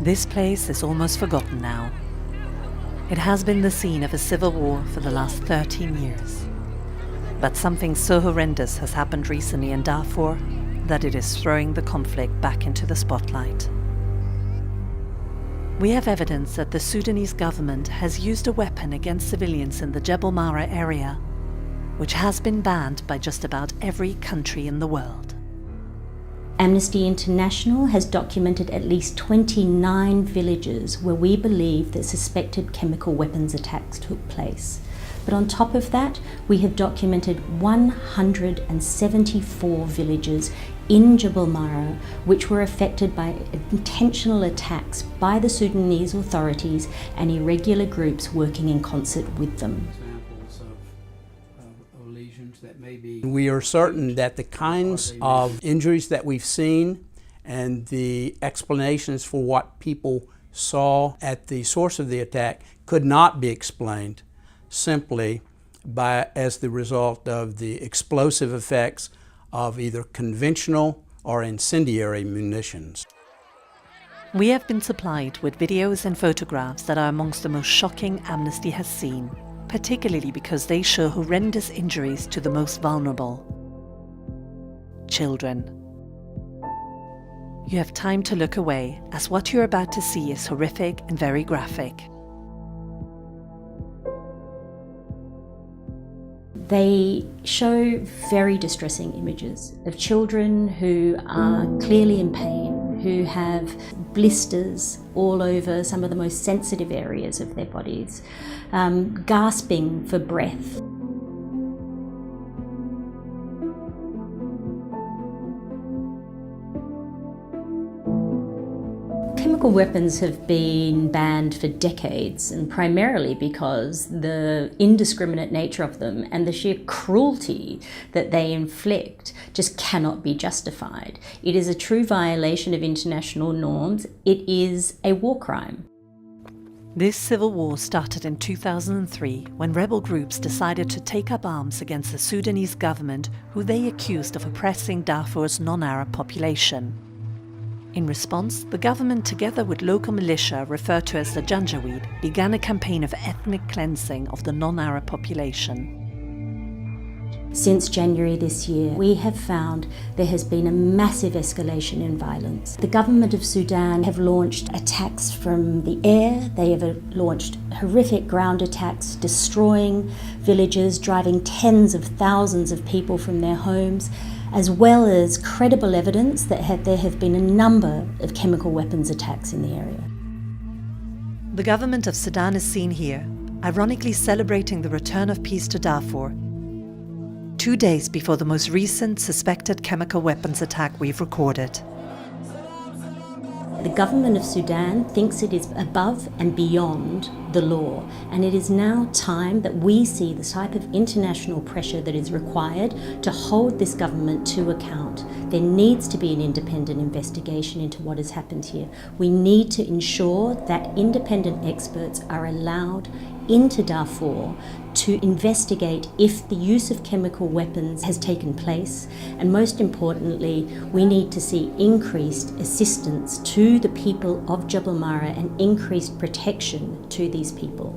This place is almost forgotten now. It has been the scene of a civil war for the last 13 years. But something so horrendous has happened recently in Darfur that it is throwing the conflict back into the spotlight. We have evidence that the Sudanese government has used a weapon against civilians in the Jebel Mara area, which has been banned by just about every country in the world. Amnesty International has documented at least 29 villages where we believe that suspected chemical weapons attacks took place. But on top of that, we have documented 174 villages in Jebel Mara which were affected by intentional attacks by the Sudanese authorities and irregular groups working in concert with them. We are certain that the kinds of injuries that we've seen and the explanations for what people saw at the source of the attack could not be explained simply as the result of the explosive effects of either conventional or incendiary munitions. We have been supplied with videos and photographs that are amongst the most shocking Amnesty has seen, particularly because they show horrendous injuries to the most vulnerable: children. You have time to look away, as what you're about to see is horrific and very graphic. They show very distressing images of children who are clearly in pain, who have blisters all over some of the most sensitive areas of their bodies, gasping for breath. Chemical weapons have been banned for decades, and primarily because the indiscriminate nature of them and the sheer cruelty that they inflict just cannot be justified. It is a true violation of international norms. It is a war crime. This civil war started in 2003 when rebel groups decided to take up arms against the Sudanese government, who they accused of oppressing Darfur's non-Arab population. In response, the government, together with local militia referred to as the Janjaweed, began a campaign of ethnic cleansing of the non-Arab population. Since January this year, we have found there has been a massive escalation in violence. The government of Sudan have launched attacks from the air. They have launched horrific ground attacks, destroying villages, driving tens of thousands of people from their homes, as well as credible evidence that there have been a number of chemical weapons attacks in the area. The government of Sudan is seen here, ironically celebrating the return of peace to Darfur, 2 days before the most recent suspected chemical weapons attack we've recorded. The government of Sudan thinks it is above and beyond the law, and it is now time that we see the type of international pressure that is required to hold this government to account. There needs to be an independent investigation into what has happened here. We need to ensure that independent experts are allowed into Darfur to investigate if the use of chemical weapons has taken place, and most importantly, we need to see increased assistance to the people of Jebel Mara and increased protection to these people.